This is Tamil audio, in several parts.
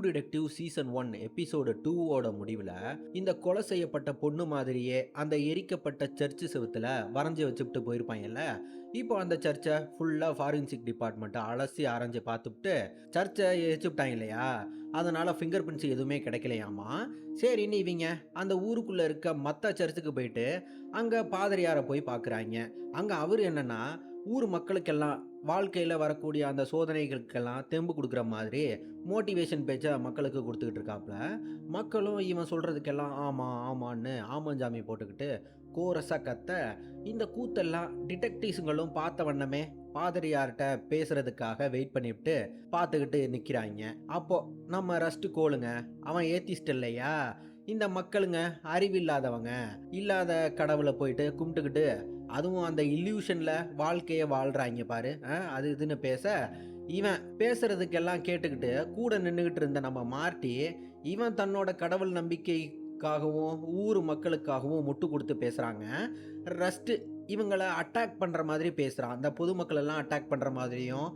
டிடெக்டிவ் சீசன் 1 எபிசோடு 2ஓட முடிவில் இந்த கொலை செய்யப்பட்ட பொண்ணு மாதிரியே அந்த எரிக்கப்பட்ட சர்ச்சு செவுத்துல வரைஞ்சி வச்சுட்டு போயிருப்பாங்கல்ல. இப்போ அந்த சர்ச்சை ஃபுல்லாக ஃபாரன்சிக் டிபார்ட்மெண்ட்டை அலசி ஆராய்ஞ்சு பார்த்துட்டு சர்ச்சை எரிச்சுட்டாங்க இல்லையா, அதனால் ஃபிங்கர் பிரிண்ட்ஸ் எதுவுமே கிடைக்கலையாமா. சரின்னு இவங்க அந்த ஊருக்குள்ளே இருக்க மற்ற சர்ச்சுக்கு போயிட்டு அங்கே பாதிரியாரை போய் பார்க்குறாங்க. அங்கே அவர் என்னென்னா ஊர் மக்களுக்கெல்லாம் வாழ்க்கையில் வரக்கூடிய அந்த சோதனைகளுக்கெல்லாம் தெம்பு கொடுக்குற மாதிரி மோட்டிவேஷன் பேச்சை மக்களுக்கு கொடுத்துக்கிட்டு இருக்காப்புல. மக்களும் இவன் சொல்கிறதுக்கெல்லாம் ஆமாம் ஆமான்னு ஆமஞ்சாமி போட்டுக்கிட்டு கோரஸாக கத்த, இந்த கூத்தெல்லாம் டிடெக்டிவ்ஸுங்களும் பார்த்த வண்ணமே பாதிரியார்கிட்ட பேசுறதுக்காக வெயிட் பண்ணிவிட்டு பார்த்துக்கிட்டு நிற்கிறாங்க. அப்போ நம்ம ரஸ்ட் கோளுங்க, அவன் ஏத்திஸ்ட் இல்லையா, இந்த மக்களுங்க அறிவில்லாதவங்க இல்லாத கடவுளை போயிட்டு கும்பிட்டுக்கிட்டு அதுவும் அந்த இல்யூஷனில் வாழ்க்கையை வாழ்கிறாங்க பாரு, அது இதுன்னு பேச, இவன் பேசுறதுக்கெல்லாம் கேட்டுக்கிட்டு கூட நின்றுக்கிட்டு இருந்த நம்ம மார்ட்டி இவன் தன்னோட கடவுள் நம்பிக்கைக்காகவும் ஊர் மக்களுக்காகவும் முட்டு கொடுத்து பேசுகிறாங்க. ரஸ்ட்டு இவங்களை அட்டாக் பண்ணுற மாதிரி பேசுகிறான். அந்த பொதுமக்கள் எல்லாம் அட்டாக் பண்ணுற மாதிரியும்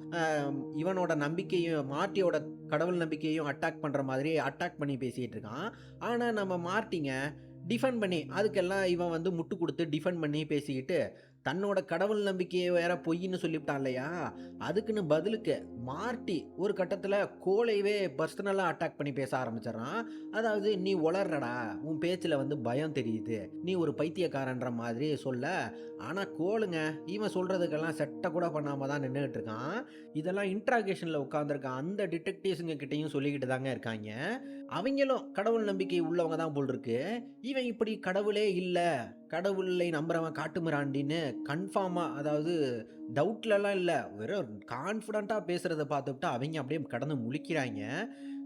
இவனோட நம்பிக்கையும் மார்ட்டியோட கடவுள் நம்பிக்கையும் அட்டாக் பண்ணுற மாதிரி அட்டாக் பண்ணி பேசிகிட்டு இருக்கான். ஆனால் நம்ம மார்ட்டிங்க டிஃபெண்ட் பண்ணி அதுக்கெல்லாம் இவன் வந்து முட்டு கொடுத்து டிஃபெண்ட் பண்ணி பேசிக்கிட்டு தன்னோட கடவுள் நம்பிக்கையை வேற பொய்ன்னு சொல்லிவிட்டான் இல்லையா, அதுக்குன்னு பதிலுக்கு மார்ட்டி ஒரு கட்டத்தில் கோலையவே பர்சனலாக அட்டாக் பண்ணி பேச ஆரம்பிச்சிடறான். அதாவது நீ உளர்றடா, உன் பேச்சில் வந்து பயம் தெரியுது, நீ ஒரு பைத்தியக்காரன்ற மாதிரி சொல்ல. ஆனால் கோலுங்க இவன் சொல்கிறதுக்கெல்லாம் செட்டை கூட பண்ணாமல் தான் நின்றுக்கிட்டு இருக்கான். இதெல்லாம் இன்ட்ராகேஷனில் உட்காந்துருக்கான் அந்த டிடெக்டிவ்ஸுங்க கிட்டையும் சொல்லிக்கிட்டு தாங்க இருக்காங்க. அவங்களும் கடவுள் நம்பிக்கை உள்ளவங்க தான் போல் இருக்கு. இவன் இப்படி கடவுளே இல்லை, கடவுளை நம்புறவன் காட்டுமிராண்டின்னு கன்ஃபார்மாக, அதாவது டவுட்லலாம் இல்லை, வெறும் கான்ஃபிடண்ட்டாக பேசுகிறத பார்த்துவிட்டு அவங்க அப்படியே கடந்து முழிக்கிறாங்க.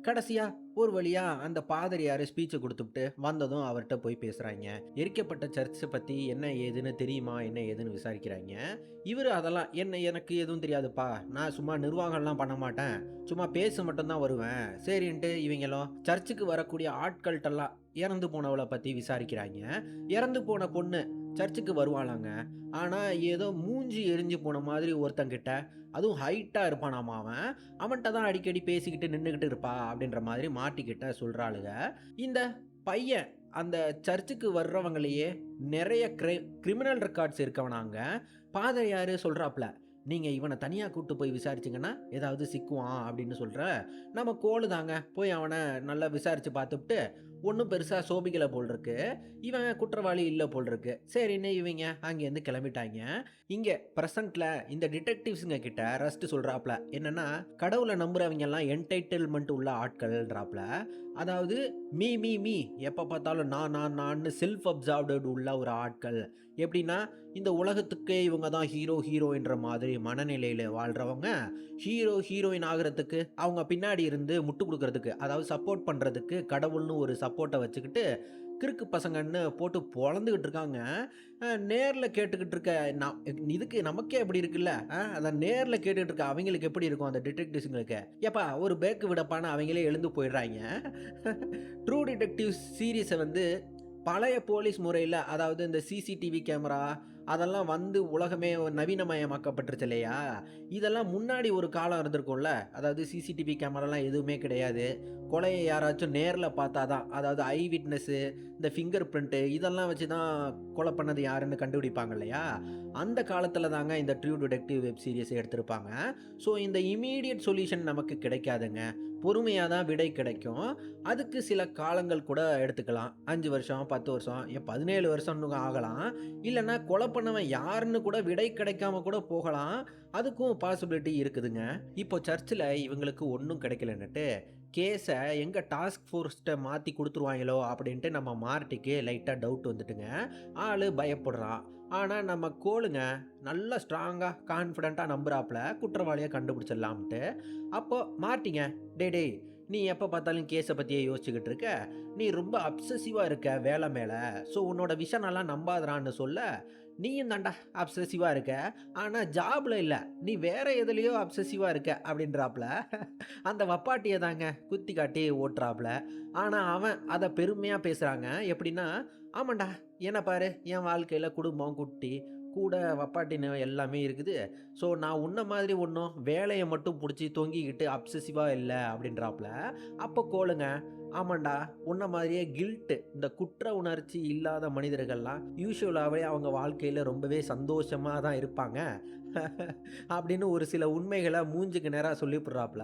கடைசியாக ஒரு வழியாக அந்த பாதிரியார் ஸ்பீச்சை கொடுத்துட்டு வந்ததும் அவர்கிட்ட போய் பேசுகிறாங்க. எரிக்கப்பட்ட சர்ச்சை பற்றி என்ன ஏதுன்னு தெரியுமா, என்ன ஏதுன்னு விசாரிக்கிறாங்க. இவர் அதெல்லாம் எனக்கு எதுவும் தெரியாதுப்பா, நான் சும்மா நிர்வாகம்லாம் பண்ண மாட்டேன், சும்மா பேச மட்டும்தான் வருவேன் சரின்ட்டு இவங்களும் சர்ச்சுக்கு வரக்கூடிய ஆட்கள்கிட்டலாம் இறந்து போனவளை பற்றி விசாரிக்கிறாங்க. இறந்து போன பொண்ணு சர்ச்சுக்கு வருவாளாங்க, ஆனால் ஏதோ மூஞ்சி எரிஞ்சு போன மாதிரி ஒருத்தங்கிட்ட, அதுவும் ஹைட்டாக இருப்பானாமா, அவன்கிட்ட தான் அடிக்கடி பேசிக்கிட்டு நின்றுக்கிட்டு இருப்பா அப்படின்ற மாதிரி மாட்டிக்கிட்ட சொல்கிறாளுங்க. இந்த பையன் அந்த சர்ச்சுக்கு வர்றவங்களையே நிறைய கிரிமினல் ரெக்கார்ட்ஸ் இருக்கவனாங்க. பாதிரியார் சொல்கிறாப்புல, நீங்கள் இவனை தனியாக கூப்பிட்டு போய் விசாரிச்சிங்கன்னா ஏதாவது சிக்குவான் அப்படின்னு சொல்கிற. நம்ம கோலு தாங்க போய் அவனை நல்லா விசாரித்து பார்த்துட்டு ஒன்றும் பெருசாக சோபிக்கலை போல் இருக்கு, இவன் குற்றவாளி இல்லை போல் இருக்கு, சரின்னு இவங்க அங்கேருந்து கிளம்பிட்டாங்க. இங்கே ப்ரெசண்ட்டில் இந்த டிடெக்டிவ்ஸுங்க கிட்ட ரஸ்ட் சொல்கிறாப்புல என்னென்னா, கடவுளை நம்புகிறவங்கெல்லாம் என்டைட்டில்மெண்ட் உள்ள ஆட்கள்ன்றாப்புல. அதாவது மீ மீ மீ எப்போ பார்த்தாலும் நான் செல்ஃப் அப்சார்வ்டு உள்ள ஒரு ஆட்கள். எப்படின்னா இந்த உலகத்துக்கே இவங்க தான் ஹீரோயின்ற மாதிரி மனநிலையில் வாழ்கிறவங்க. ஹீரோயின் ஆகிறதுக்கு அவங்க பின்னாடி இருந்து முட்டு கொடுக்கறதுக்கு, அதாவது சப்போர்ட் பண்ணுறதுக்கு கடவுள்னு ஒரு சப்போர்ட்டை வச்சுக்கிட்டு கிறுக்கு பசங்கன்னு போட்டு பொழந்துக்கிட்டு இருக்காங்க. நேரில் கேட்டுக்கிட்டு இருக்க இதுக்கு நமக்கே எப்படி இருக்குல்ல, அதை நேரில் கேட்டுக்கிட்டு இருக்க அவங்களுக்கு எப்படி இருக்கும் அந்த டிடெக்டிவ்ஸுங்களுக்கு, எப்பா ஒரு பேக்கு விடப்பான்னு அவங்களே எழுந்து போயிடுறாங்க. ட்ரூ டிடெக்டிவ் சீரீஸை வந்து பழைய போலீஸ் முறையில், அதாவது இந்த சிசிடிவி கேமரா அதெல்லாம் வந்து உலகமே நவீனமயமாக்கப்பட்டுருச்சு இல்லையா, இதெல்லாம் முன்னாடி ஒரு காலம் இருந்திருக்கும்ல, அதாவது சிசிடிவி கேமராலாம் எதுவுமே கிடையாது, கொலையை யாராச்சும் நேரில் பார்த்தா தான், அதாவது ஐ விட்னஸ்ஸு இந்த ஃபிங்கர் பிரிண்ட்டு இதெல்லாம் வச்சு தான் கொலை பண்ணது யாருன்னு கண்டுபிடிப்பாங்க இல்லையா, அந்த காலத்தில் தாங்க இந்த ட்ரூ டிடெக்டிவ் வெப் சீரிஸ் எடுத்திருப்பாங்க. ஸோ இந்த இமீடியட் சொல்யூஷன் நமக்கு கிடைக்காதுங்க, பொறுமையாக தான் விடை கிடைக்கும். அதுக்கு சில காலங்கள் கூட எடுத்துக்கலாம், 5 வருஷம் 10 வருஷம் 17 வருஷம்னு ஆகலாம். இல்லைன்னா கொலை பண்ணவன் யாருன்னு கூட விடை கிடைக்காம கூட போகலாம், அதுக்கும் பாசிபிலிட்டி இருக்குதுங்க. இப்போ சர்ச்சில் இவங்களுக்கு ஒன்றும் கிடைக்கலன்னுட்டு கேஸை எங்கே டாஸ்க் ஃபோர்ஸ்ட்டை மாற்றி கொடுத்துருவாங்களோ அப்படின்ட்டு நம்ம மார்ட்டிக்கு லைட்டாக டவுட் வந்துட்டுங்க. ஆள் பயப்படுறான். ஆனால் நம்ம கோலுங்க நல்லா ஸ்ட்ராங்காக கான்ஃபிடெண்ட்டாக நம்புகிறாப்புல குற்றவாளியை கண்டுபிடிச்சிடலாம்ட்டு. அப்போது மார்ட்டிங்க, டே நீ எப்போ பார்த்தாலும் கேஸை பற்றியே யோசிச்சுக்கிட்டு இருக்க, நீ ரொம்ப அப்சசிவாக இருக்க வேலை மேலே, ஸோ உன்னோட விஷனெல்லாம் நம்பாதறான்னு சொல்ல, நீயும் தாண்டா அப்சசிவாக இருக்க, ஆனால் ஜாபில் இல்லை, நீ வேறு எதுலேயோ அப்சசிவாக இருக்க அப்படின்றாப்புல. அந்த வப்பாட்டியை தாங்க குத்தி காட்டி ஓட்டுறாப்புல. ஆனால் அவன் அதை பெருமையாக பேசுகிறாங்க. எப்படின்னா, ஆமாண்டா என்ன பாரு, என் வாழ்க்கையில் குடும்பம் குட்டி கூட வப்பாட்டின்னு எல்லாமே இருக்குது. ஸோ நான் உன்ன மாதிரி ஒண்ணும் வேலைய மட்டும் புடிச்சு தொங்கிக்கிட்டு அப்சசிவா இல்ல அப்படின்றாப்புல. அப்போ கோலுங்க, ஆமான்டா உன்ன மாதிரியே இந்த குற்ற உணர்ச்சி இல்லாத மனிதர்கள்லாம் யூசுவலாவே அவங்க வாழ்க்கையில ரொம்பவே சந்தோஷமா தான் இருப்பாங்க. அப்படின்னு ஒரு சில உண்மைகள மூஞ்சுக்கு நேரா சொல்லிப்புடுறாப்புல.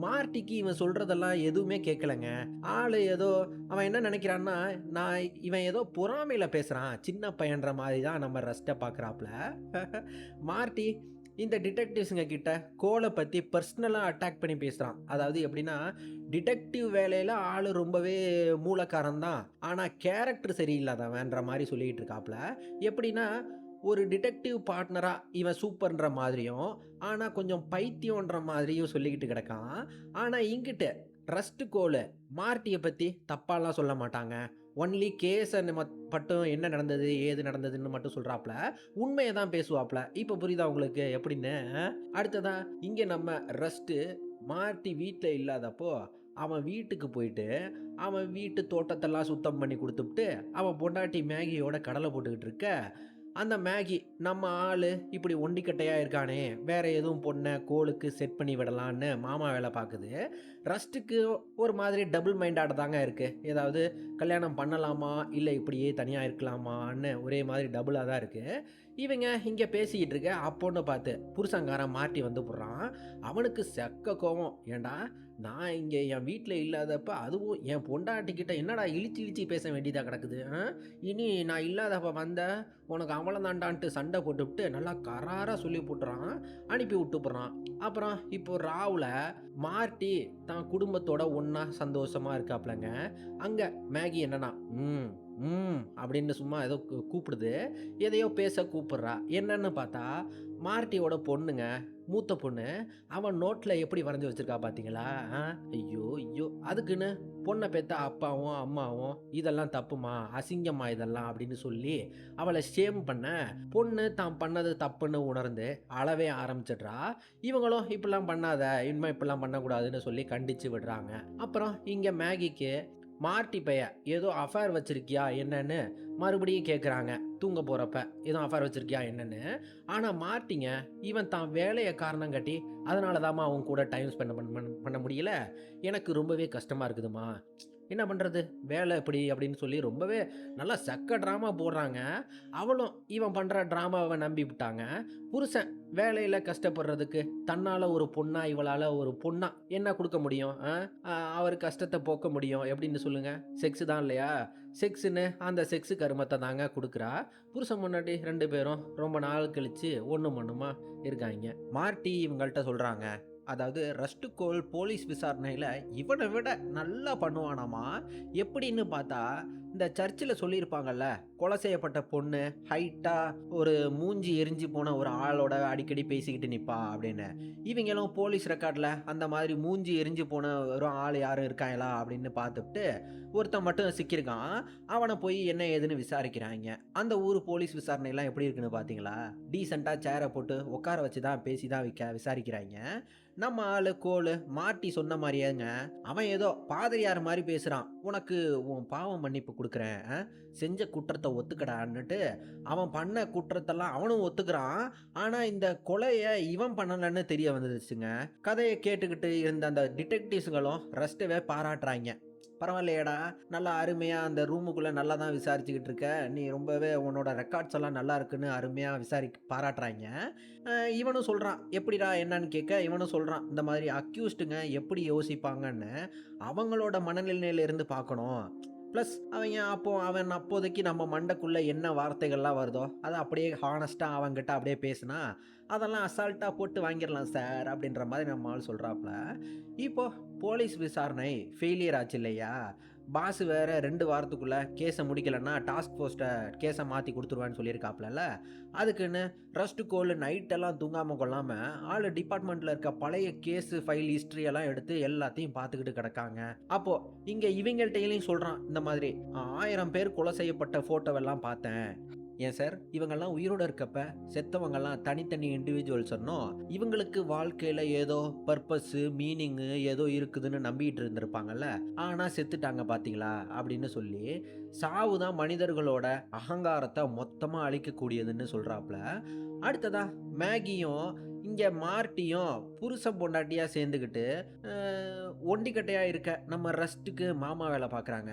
மார்ட்டிக்கு இவன் சொல்றதெல்லாம் எதுவுமே கேட்கலங்க. ஆளு ஏதோ அவன் என்ன நெனைக்கிறான்னா, இவன் ஏதோ பொறாமையில பேசுறான். சின்ன பையன்ற மாரி தான் நம்ம ரஸ்ட்ட பார்க்குறாப்புல. மார்ட்டி இந்த டிடெக்டிவ்ஸ்ங்க கிட்ட கோல பத்தி பர்சனலா அட்டாக் பண்ணி பேசுறான். அதாவது எப்படின்னா, டிடெக்டிவ் வேலையில ஆளு ரொம்பவே மூலக்காரன் தான். ஆனா கேரக்டர் சரியில்லாதவன்ற மாரி சொல்லிட்டு இருக்காப்புல. எப்படின்னா, ஒரு டிடெக்டிவ் பார்ட்னரா இவன் சூப்பர்ன்ற மாதிரியும், ஆனா கொஞ்சம் பைத்தியம்ன்ற மாதிரியும் சொல்லிக்கிட்டு கிடக்கான். ஆனா இங்கிட்டு ரஸ்ட் கோலு மார்ட்டிய பத்தி தப்பாலாம் சொல்ல மாட்டாங்க. ஒன்லி கேஸ மட்டும் என்ன நடந்தது, ஏது நடந்ததுன்னு மட்டும் சொல்றாப்ல. உண்மைய தான் பேசுவாப்ல. இப்ப புரியுதா உங்களுக்கு எப்படின்னு? அடுத்ததா இங்க நம்ம ரஸ்ட்டு மார்ட்டி வீட்ல இல்லாதப்போ, அவன் வீட்டுக்கு போயிட்டு, அவன் வீட்டு தோட்டத்தெல்லாம் சுத்தம் பண்ணி குடுத்துப்புட்டு, அவன் பொண்டாட்டி மேகியோட கடல போட்டுக்கிட்டு இருக்க, அந்த மேகி நம்ம ஆளு இப்படி ஒண்டிக்கட்டையா இருக்கானே, வேற எதுவும் பொண்ண கோலுக்கு செட் பண்ணி விடலான்னு மாமா வேல பாக்குது. ரஸ்ட்டுக்கு ஒரு மாதிரி டபுள் மைண்டட் தாங்க இருக்கு. ஏதாவது கல்யாணம் பண்ணலாமா? இல்ல இப்படியே தனியா இருக்கலாமான்னு ஒரே மாதிரி டபுளா தான் இருக்கு. இவங்க இங்க பேசிக்கிட்டு இருக்க, அப்போன்னு பார்த்து புருஷன்காரன் மாட்டி வந்து புடுறான். அவனுக்கு செக்க கோவம். ஏன்டா நான் இங்க என் வீட்ல இல்லாதப்ப அதுவும் என் பொண்டாட்டிகிட்ட என்னடா இழிச்சு இழிச்சு பேச வேண்டியதா கிடக்குது. இனி நான் இல்லாதப்ப வந்த உனக்கு அவ்வளோதான்டான்ட்டு சண்டை போட்டுவிட்டு நல்லா கராரா சொல்லி போட்டுறான். அனுப்பி விட்டுப்புடுறான். அப்புறம் இப்போ ராவுல மார்ட்டி தான் குடும்பத்தோட ஒண்ணா சந்தோஷமா இருக்காப்லங்க. அங்க மேகி என்னன்னா, ம், ம் அப்படின்னு சும்மா ஏதோ கூப்பிடுது. எதையோ பேச கூப்பிடுறா. என்னன்னு பார்த்தா, மார்ட்டியோட பொண்ணுங்க. மூத்த பொண்ணு. அவன் நோட்ல எப்படி வரைஞ்சு வச்சிருக்கா பார்த்தீங்களா? ஆ, ஐயோ! ஐயோ! அதுக்குன்னு பொண்ண பெத்த அப்பாவும், அம்மாவும் இதெல்லாம் தப்புமா, அசிங்கமா இதெல்லாம் அப்படின்னு சொல்லி அவள ஷேம் பண்ண, பொண்ணு தான் பண்ணது தப்புன்னு உணர்ந்து அழவே ஆரம்பிச்சிடுறா. இவங்களும் இப்படிலாம் பண்ணாத, இனிமே இப்படிலாம் பண்ணக்கூடாதுன்னு சொல்லி கண்டிச்சு விடுறாங்க. அப்புறம் இங்க மேகிக்கு மார்ட்டி பையன் ஏதோ அஃபேர் வச்சிருக்கியா என்னன்னு மறுபடியும் கேட்குறாங்க. தூங்க போறப்ப எதுவும் அஃபேர் வச்சிருக்கியா என்னன்னு. ஆனா மார்ட்டிங்க இவன் தான் வேலைய காரணம் காட்டி அதனால தாம்மா அவன் கூட டைம் ஸ்பெண்ட் பண்ண முடியல. எனக்கு ரொம்பவே கஷ்டமா இருக்குதும்மா. என்ன பண்றது? வேலை இப்படி அப்படின்னு சொல்லி ரொம்பவே நல்லா செக்க ட்ராமா போடுறாங்க. அவளும் இவன் பண்ற ட்ராமாவ நம்பிப்புட்டாங்க. புருஷன் வேலையில கஷ்டப்படுறதுக்கு தன்னால ஒரு பொண்ணா, இவளால ஒரு பொண்ணா என்ன குடுக்க முடியும்? அவர் கஷ்டத்த போக்க முடியும். எப்படின்னு சொல்லுங்க? செக்ஸ் தான் இல்லையா? செக்ஸ்ன்னு அந்த செக்ஸ் கருமத்த தாங்க குடுக்குறா. புருஷன் பொண்டாட்டி 2 பேரும் ரொம்ப நாள் கழிச்சு ஒண்ணும் மண்ணுமா இருக்காய்ங்க. மார்ட்டி இவங்கள்ட்ட சொல்றாங்க. அதாவது ரஸ்டுகோல் போலீஸ் விசாரணையில இவனை விட நல்லா பண்ணுவானாமா. எப்படின்னு பார்த்தா, இந்த சர்ச்சில் சொல்லியிருப்பாங்கல்ல, கொலை செய்யப்பட்ட பொண்ணு ஹைட்டா ஒரு மூஞ்சி எரிஞ்சு போன ஒரு ஆளோட அடிக்கடி பேசிக்கிட்டு நிப்பா அப்படின்னு. இவங்களும் போலீஸ் ரெக்கார்டில் அந்த மாதிரி மூஞ்சி எரிஞ்சு போன ஒரு ஆள் யாரும் இருக்காங்களா அப்படின்னு பார்த்துட்டு ஒருத்தன் மட்டும் சிக்கியிருக்கான். அவனை போய் என்ன ஏதுன்னு விசாரிக்கிறாங்க. அந்த ஊர் போலீஸ் விசாரணைலாம் எப்படி இருக்குன்னு பார்த்தீங்களா? டீசெண்டாக சேரை போட்டு உட்கார வச்சு தான் பேசி தான் விசாரிக்கிறாங்க. நம்ம ஆளு கோலு மார்ட்டி சொன்ன மாதிரியேங்க, அவன் ஏதோ பாதிரியார் மாதிரி பேசுறான். உனக்கு உன் பாவம் மன்னிப்பு கொடுக்குறேன், செஞ்ச குற்றத்தை ஒத்துக்கடான்னுட்டு அவன் பண்ண குற்றத்தெல்லாம் அவனும் ஒத்துக்கிறான். ஆனா இந்த கொலையை இவன் பண்ணலன்னு தெரிய வந்துருச்சுங்க. கதையை கேட்டுக்கிட்டு இருந்த அந்த டிடெக்டிவ்ஸுங்களும் ரஸ்டவே பாராட்டுறாங்க. பரவாயில்லையேடா, நல்லா அருமையா அந்த ரூமுக்குள்ள நல்லா தான் விசாரிச்சுக்கிட்டு இருக்க. நீ ரொம்பவே உன்னோட ரெக்கார்ட்ஸ் எல்லாம் நல்லா இருக்குன்னு அருமையா பாராட்டுறாங்க. இவனும் சொல்றான். எப்படிடா என்னன்னு கேட்க, இவனும் சொல்றான். இந்த மாதிரி அக்யூஸ்டுங்க எப்படி யோசிப்பாங்கன்னு அவங்களோட மனநிலையில இருந்து பார்க்கணும். ப்ளஸ் அவன் அப்போதைக்கு நம்ம மண்டைக்குள்ள என்ன வார்த்தைகள்லாம் வருதோ, அத அப்படியே ஹானஸ்ட்டா அவன்கிட்ட அப்படியே பேசுனா, அதெல்லாம் அசால்ட்டா போட்டு வாங்கிரலாம் சார் அப்படின்ற மாதிரி நம்ம ஆள் சொல்றாப்ல. இப்போ போலீஸ் விசாரணை ஃபெயிலியர் ஆச்சு இல்லையா? பாஸ் வேற 2 வாரத்துக்குள்ள கேஸ முடிக்கலன்னா டாஸ்க் ஃபோர்ஸ்ட்ட கேஸ மாத்தி குடுத்துருவேன்னு சொல்லியிருக்காப்லல்ல. அதுக்குன்னு ரஸ்டுகோல் நைட்டெல்லாம் தூங்காம கொள்ளாம ஆளு டிபார்ட்மெண்ட்ல இருக்க பழைய கேஸ் ஃபைல் ஹிஸ்டரி எல்லாம் எடுத்து எல்லாத்தையும் பார்த்துக்கிட்டு கிடக்காங்க. அப்போ இங்க இவங்கள்ட்டயும் சொல்றான். இந்த மாதிரி 1000 பேர் கொலை செய்யப்பட்ட ஃபோட்டோவெல்லாம் பார்த்தேன். ஏன் சார், இவங்கெல்லாம் உயிரோட இருக்கப்ப செத்தவங்கெல்லாம் தனித்தனி இண்டிவிஜுவல் சொன்னோம், இவங்களுக்கு வாழ்க்கையில ஏதோ பர்பஸ் மீனிங் ஏதோ இருக்குதுன்னு நம்பிட்டு இருந்திருப்பாங்கல்ல, ஆனா செத்துட்டாங்க பாத்தீங்களா அப்படின்னு சொல்லி சாவு தான் மனிதர்களோட அகங்காரத்தை மொத்தமா அழிக்கக்கூடியதுன்னு சொல்றாப்ல. அடுத்ததா மேகியும் இங்க மார்ட்டியும் புருஷன் பொண்டாட்டியா சேர்ந்துக்கிட்டு ஒண்டிக்கட்டையா இருக்க நம்ம ரஸ்ட்டுக்கு மாமா வேலை பார்க்குறாங்க.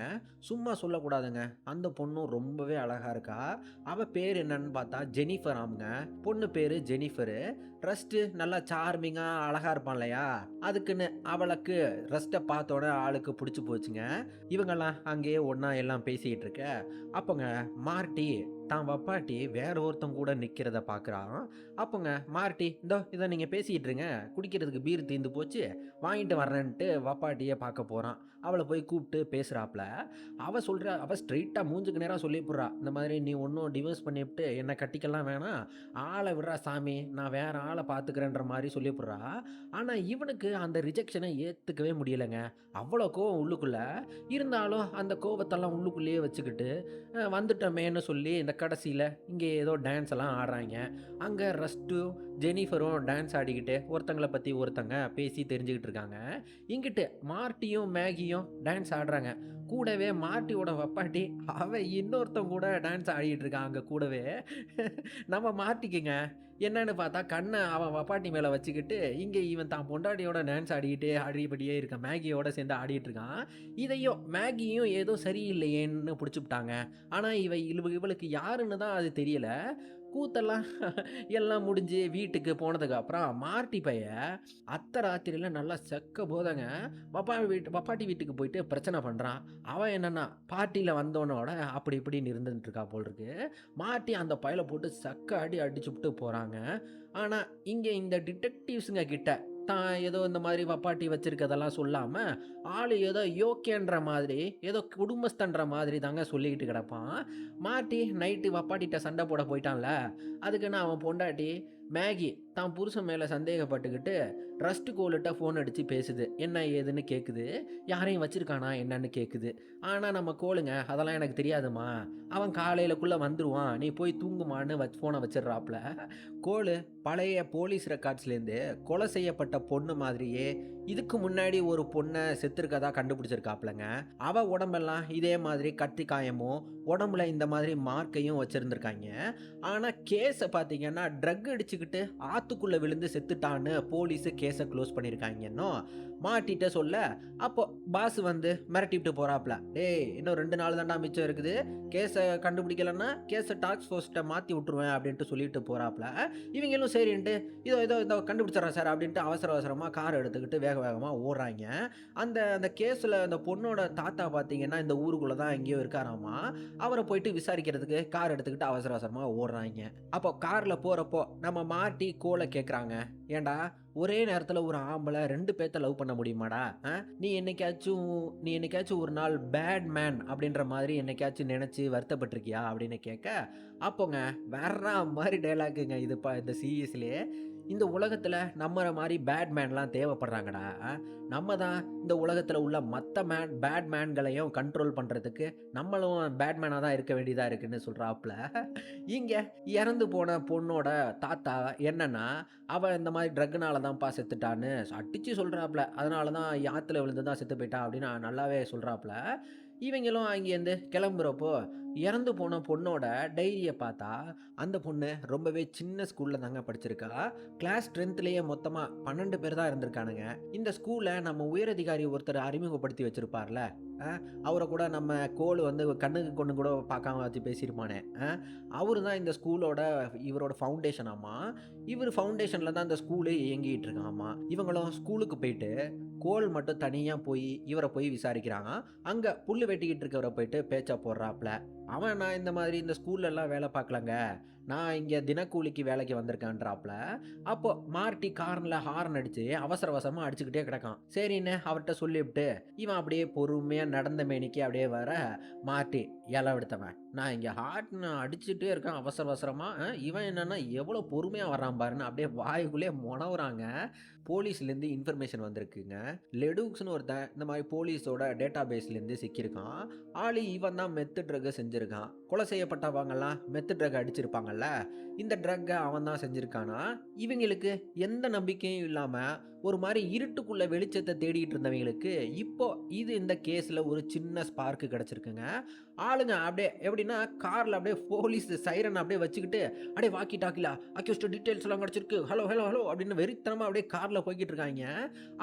சும்மா சொல்லக்கூடாதுங்க, அந்த பொண்ணும் ரொம்பவே அழகா இருக்கா. அவ பேர் என்னன்னு பார்த்தா ஜெனிஃபர் ஆமுங்க. பொண்ணு பேரு ஜெனிஃபரு. ரஸ்ட்டு நல்லா சார்மிங்கா அழகா இருப்பான் இல்லையா, அதுக்குன்னு அவளுக்கு ரஸ்ட்டை பார்த்தோன்னே ஆளுக்கு பிடிச்சி போச்சுங்க. இவங்கெல்லாம் அங்கேயே ஒன்றா எல்லாம் பேசிக்கிட்டு இருக்க, அப்போங்க மார்ட்டி தான் வப்பாட்டி வேற ஒருத்தன் கூட நிற்கிறத பார்க்குறான். அப்போங்க மார்ட்டி, இந்தோ இதை நீங்கள் பேசிக்கிட்டு இருங்க, குடிக்கிறதுக்கு பீர் தீர்ந்து போச்சு, வாங்கிட்டு வர்றேன்ட்டு வப்பாட்டியை பார்க்க போகிறான். அவளை போய் கூப்பிட்டு பேசுகிறாப்புல. அவள் ஸ்ட்ரெயிட்டாக மூஞ்சுக்கு நேராக சொல்லி போடுறா, இந்த மாதிரி நீ ஒன்றும் டிவோர்ஸ் பண்ணிவிட்டு என்னை கட்டிக்கலாம் வேணாம், ஆளை விடுறா சாமி, நான் வேற ஆளை பார்த்துக்கிறேன்ற மாதிரி சொல்லி போடுறா. ஆனால் இவனுக்கு அந்த ரிஜெக்ஷனை ஏற்றுக்கவே முடியலைங்க. அவ்வளோ கோவம் உள்ளுக்குள்ள இருந்தாலும் அந்த கோவத்தெல்லாம் உள்ளுக்குள்ளேயே வச்சுக்கிட்டு வந்துட்டோமேன்னு சொல்லி இந்த கடைசியில் இங்கே ஏதோ டான்ஸ் எல்லாம் ஆடுறாங்க. அங்கே ரஸ்ட்டும் ஜெனிஃபரும் டான்ஸ் ஆடிக்கிட்டு ஒருத்தங்களை பற்றி ஒருத்தங்க பேசி தெரிஞ்சுக்கிட்டு இருக்காங்க. இங்கிட்டு மார்ட்டியும் மேகியும் டான்ஸ் ஆடுறாங்க. கூடவே மார்ட்டியோட வப்பாட்டி அவ இன்னொருத்தன் கூட டான்ஸ் ஆடிக்கிட்டு இருக்கான் அங்கே கூடவே. நம்ம மார்ட்டிக்குங்க என்னன்னு பார்த்தா கண்ணை அவன் வப்பாட்டி மேலே வச்சுக்கிட்டு இங்கே இவன் தான் பொண்டாட்டியோட டான்ஸ் ஆடிக்கிட்டே ஆடிப்படியே இருக்கான், மேகியோட சேர்ந்து ஆடிட்டு இருக்கான். இதையும் மேகியும் ஏதோ சரியில்லையேன்னு பிடிச்சிவிட்டாங்க. ஆனால் இவளுக்கு யாருன்னு தான் அது தெரியல. கூத்தெல்லாம் எல்லாம் முடிஞ்சு வீட்டுக்கு போனதுக்கு அப்புறம் மார்ட்டி பையன் அத்தை ராத்திரியில் நல்லா செக்க போதங்க வப்பாட்டி வீட்டுக்கு போயிட்டு பிரச்சனை பண்ணுறான். அவன் என்னன்னா பார்ட்டியில் வந்தோன்னோட அப்படி இப்படின்னு இருந்துட்டு இருக்கா போல் இருக்கு. மார்ட்டி அந்த பையலை போட்டு சக்க அடி அடிச்சுட்டு போகிறாங்க. ஆனால் இங்கே இந்த டிடெக்டிவ்ஸுங்க கிட்ட தான் ஏதோ இந்த மாதிரி வப்பாட்டி வச்சிருக்கதெல்லாம் சொல்லாமல் ஆள் ஏதோ யோக்கியன்ற மாதிரி ஏதோ குடும்பஸ்தன்ற மாதிரி தாங்க சொல்லிக்கிட்டு கிடப்பான். மாட்டி நைட்டு வப்பாட்டிகிட்ட சண்டை போட போயிட்டான்ல, அதுக்குன்னு அவன் பொண்டாட்டி மேகி தான் புருஷன் மேலே சந்தேகப்பட்டுக்கிட்டு ரஸ்ட்டு கோல்கிட்ட ஃபோன் அடித்து பேசுது, என்ன ஏதுன்னு கேட்குது, யாரையும் வச்சுருக்கானா என்னன்னு கேட்குது. ஆனால் நம்ம கோலுங்க அதெல்லாம் எனக்கு தெரியாதுமா, அவன் காலையிலக்குள்ளே வந்துடுவான், நீ போய் தூங்குமான்னு ஃபோனை வச்சிடுறாப்புல. கோலு பழைய போலீஸ் ரெக்கார்ட்ஸ்லேருந்து கொலை செய்யப்பட்ட பொண்ணு மாதிரியே இதுக்கு முன்னாடி ஒரு பொண்ணை செத்துருக்கதா கண்டுபிடிச்சிருக்காப்புலங்க. அவள் உடம்பெல்லாம் இதே மாதிரி கத்தி காயமும் உடம்புல இந்த மாதிரி மார்க்கையும் வச்சுருந்துருக்காங்க. ஆனால் கேஸை பார்த்தீங்கன்னா ட்ரக் அடிச்சுக்கிட்டு ஆற்றுக்குள்ளே விழுந்து செத்துட்டான்னு போலீஸு கேஸை க்ளோஸ் பண்ணியிருக்காங்கன்னோ மாட்டிகிட்ட சொல்ல, அப்போ பாஸ் வந்து மிரட்டிவிட்டு போகிறாப்புல, டேய் இன்னும் 2 நாள் தான்டா மிச்சம் இருக்குது, கேஸை கண்டுபிடிக்கலன்னா கேஸை டாஸ்க் ஃபோர்ஸ்கிட்ட மாற்றி விட்ருவேன் அப்படின்ட்டு சொல்லிட்டு போகிறாப்புல. இவங்களும் சரின்ட்டு இதோ கண்டுபிடிச்சிட்றேன் சார் அப்படின்ட்டு அவசரமாக கார் எடுத்துக்கிட்டு வேகமாக ஓடுறாங்க. அந்த அந்த கேஸில் அந்த பொண்ணோட தாத்தா பார்த்தீங்கன்னா இந்த ஊருக்குள்ளே தான் எங்கேயோ இருக்காராமா. அவரை போயிட்டு விசாரிக்கிறதுக்கு கார் எடுத்துக்கிட்டு அவசரமாக ஓடுறாங்க. அப்போ காரில் போகிறப்போ நம்ம மாட்டி கோலை கேட்குறாங்க, ஏண்டா ஒரே நேரத்தில் ஒரு ஆம்பளை 2 பேர்த்த லவ் பண்ண முடியுமாடா? நீ என்னைக்காச்சும் ஒரு நாள் பேட் மேன் அப்படின்ற மாதிரி என்னைக்காச்சும் நினச்சி வருத்தப்பட்டிருக்கியா அப்படின்னு கேட்க, அப்போங்க வேற மாதிரி டைலாக்குங்க இது. இந்த சீரியஸ்லேயே இந்த உலகத்தில் நம்மள மாதிரி பேட் மேன்லாம் தேவைப்படுறாங்கடா. நம்ம தான் இந்த உலகத்தில் உள்ள மற்ற பேட் மேன்களையும் கண்ட்ரோல் பண்ணுறதுக்கு நம்மளும் பேட்மேனாக தான் இருக்க வேண்டியதாக இருக்குன்னு சொல்கிறாப்புல. இங்கே இறந்து போன பொண்ணோட தாத்தா என்னன்னா அவள் இந்த மாதிரி ட்ரக்குனால தான்ப்பா செத்துட்டான்னு அடித்து சொல்கிறாப்புல. அதனால தான் ஆற்றுல விழுந்து தான் செத்து போயிட்டா அப்படின்னு நல்லாவே சொல்கிறாப்புல. இவங்களும் அங்கேருந்து கிளம்புறப்போ இறந்து போன பொண்ணோட டைரியை பார்த்தா அந்த பொண்ணு ரொம்பவே சின்ன ஸ்கூலில் தாங்க படிச்சிருக்கா. கிளாஸ் 10லேயே மொத்தமாக 12 பேர் தான் இருந்திருக்கானுங்க. இந்த ஸ்கூலில் நம்ம உயரதிகாரி ஒருத்தர் அறிமுகப்படுத்தி வச்சுருப்பார்ல, அவரை கூட நம்ம கோல் வந்து கண்ணுக்கு கொண்டு கூட பார்க்காம வச்சு பேசியிருப்பானே, அவரு தான் இந்த ஸ்கூலோட இவரோட ஃபவுண்டேஷன் ஆமா. இவர் ஃபவுண்டேஷனில் தான் இந்த ஸ்கூலு இயங்கிட்டு இருக்காமா. இவங்களும் ஸ்கூலுக்கு போயிட்டு கோல் மட்டும் தனியாக போய் இவரை போய் விசாரிக்கிறாங்க. அங்கே புல் வெட்டிக்கிட்டு இருக்கவரை போயிட்டு பேச்சா போடுறாப்புல. அவன் நான் இந்த மாதிரி இந்த ஸ்கூல்லலாம் வேலை பார்க்கலங்க, நான் இங்கே தினக்கூலிக்கு வேலைக்கு வந்திருக்கேன்றாப்புல. அப்போ மார்ட்டி கார்னில் ஹார்ன் அடித்து அவசரமாக அடிச்சுக்கிட்டே கிடக்கான். சரின்னு அவர்கிட்ட சொல்லிவிட்டு இவன் அப்படியே பொறுமையாக நடந்த மேனிக்கு அப்படியே வர, மார்ட்டி இலை எடுத்தவன், நான் இங்க ஹார்ட்ன்னு அடிச்சுட்டே இருக்கேன் அவசர அவசரமா. இவன் என்னன்னா எவ்வளோ பொறுமையா வர்றான் பாருன்னு அப்படியே வாய்க்குள்ளேயே மொனவுறாங்க. போலீஸ்லேருந்து இன்ஃபர்மேஷன் வந்திருக்குங்க. லெடூக்ஸ்ன்னு ஒருத்தன் இந்த மாரி போலீஸோட டேட்டாபேஸ்லேருந்து சிக்கியிருக்கான். ஆளு இவன் தான் மெத்து ட்ரக்க செஞ்சிருக்கான். கொலை செய்யப்பட்டவங்கலாம் மெத்து ட்ரக் அடிச்சிருப்பாங்கல்ல, இந்த ட்ரக்க அவன் தான் செஞ்சிருக்கானா. இவங்களுக்கு எந்த நம்பிக்கையும் இல்லாம ஒரு மாரி இருட்டுக்குள்ள வெளிச்சத்த தேடிட்டு இருந்தவங்களுக்கு, இப்போ இது இந்த கேஸ்ல ஒரு சின்ன ஸ்பார்க் கிடைச்சிருக்குங்க. ஆளுங்க அப்படியே எப்படின்னா, கார்ல அப்படியே போலீஸ் சைரன் அப்படியே வச்சுக்கிட்டு, அப்படியே வாக்கி டாக்கில அக்யூஸ்ட் டீட்டெயில்ஸ் எல்லாம் கிடைச்சிருக்கு. ஹலோ, ஹலோ, ஹலோ அப்படின்னு வெறித்தனமா அப்படியே கார்ல போய்க்கிட்டு இருக்காய்ங்க.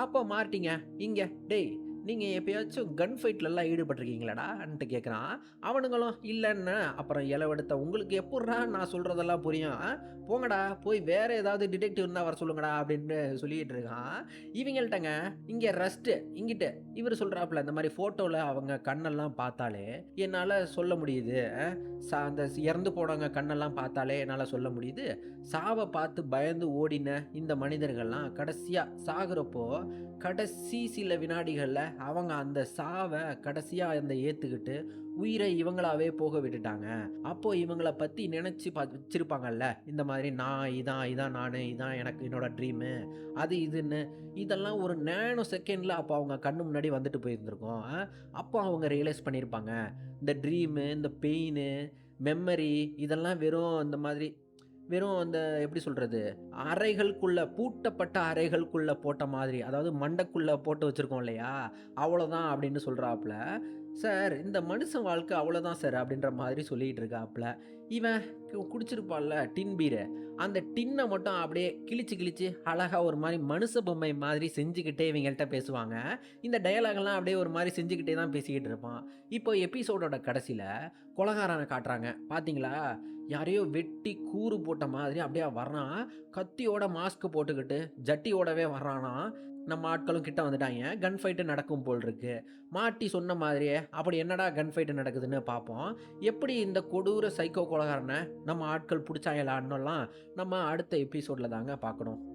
அப்போ மார்ட்டிங்க, இங்க டேய் நீங்க எப்பயாச்சும் கன் ஃபைட்லலாம் ஈடுபட்டுருக்கீங்களாடான்ட்டு கேட்குறான். அவனுங்களும் இல்லன்னு, அப்புறம் எலவெடுத்த உங்களுக்கு எப்புட்றா நான் சொல்றதெல்லாம் புரியும்? போங்கடா போய் வேற ஏதாவது டிடெக்டிவ் இருந்தா வர சொல்லுங்கடா அப்படின்னு சொல்லிட்டு இருக்கான். இவங்கள்ட்டங்க இங்க ரஸ்ட்டு இங்கிட்டு இவரு சொல்றாப்புல இந்த மாரி ஃபோட்டோல அவங்க கண்ணெல்லாம் பார்த்தாலே என்னால சொல்ல முடியுது. அந்த இறந்து போனவங்க கண்ணெல்லாம் பார்த்தாலே என்னால சொல்ல முடியுது. சாவ பார்த்து பயந்து ஓடின இந்த மனிதர்கள்லாம் கடைசியா சாகுறப்போ, கடைசி சில வினாடிகள்ல அவங்க அந்த சாவ கடைசியா அந்த ஏத்துக்கிட்டு, உயிர இவங்களாவே போக விட்டுட்டாங்க. அப்போ இவங்கள பத்தி நினைச்சு வச்சிருப்பாங்கல்ல. இந்த மாதிரி நான் இதான் இதான் நானு, இதான் எனக்கு என்னோட ட்ரீமு. அது இதுன்னு. இதெல்லாம் ஒரு நேனோ செகண்ட்ல அப்போ அவங்க கண்ணு முன்னாடி வந்துட்டு போயிருந்திருக்கும். அப்போ அவங்க ரியலைஸ் பண்ணியிருப்பாங்க. இந்த ட்ரீமு, இந்த பெயினு, மெமரி இதெல்லாம் வெறும் இந்த மாதிரி வெறும் அந்த எப்படி சொல்றது? அறைகளுக்குள்ள பூட்டப்பட்ட அறைகளுக்குள்ள போட்ட மாதிரி. அதாவது மண்டைக்குள்ள போட்டு வச்சிருக்கோம் இல்லையா? அவ்வளோதான் அப்படின்னு சொல்றாப்புல. சார் இந்த மனுஷன் வாழ்க்கை அவ்வளோதான் சார் அப்படின்ற மாதிரி சொல்லிட்டு இருக்காப்புல. இவன் குடிச்சிருப்பான்ல டின் பீரு. அந்த டின்ன மட்டும் அப்படியே கிழிச்சு கிழிச்சு அழகா ஒரு மாரி மனுஷ பொம்மை மாதிரி செஞ்சுக்கிட்டே இவங்கள்ட்ட பேசுவாங்க. இந்த டயலாக்லாம் அப்படியே ஒரு மாரி செஞ்சுக்கிட்டே தான் பேசிக்கிட்டு இருப்பான். இப்போ எபிசோடோட கடைசில கொலைகாரன காட்டுறாங்க. பார்த்தீங்களா? யாரையோ வெட்டி கூறு போட்ட மாதிரி அப்படியே வர்றான். கத்தியோட மாஸ்க் போட்டுக்கிட்டு, ஜட்டியோடவே வர்றானாம். நம்ம ஆட்களும் கிட்ட வந்துட்டாய்ங்க. கன் ஃபைட் நடக்கும் போல் இருக்கு. மார்ட்டி சொன்ன மாதிரியே, அப்படி என்னடா கன் ஃபைட் நடக்குதுன்னு பார்ப்போம். எப்படி இந்த கொடூர சைக்கோ கொலைகாரன நம்ம ஆட்கள் புடிச்சாங்களான்னுலாம் நம்ம அடுத்த எபிசோட்ல தாங்க பார்க்கணும்.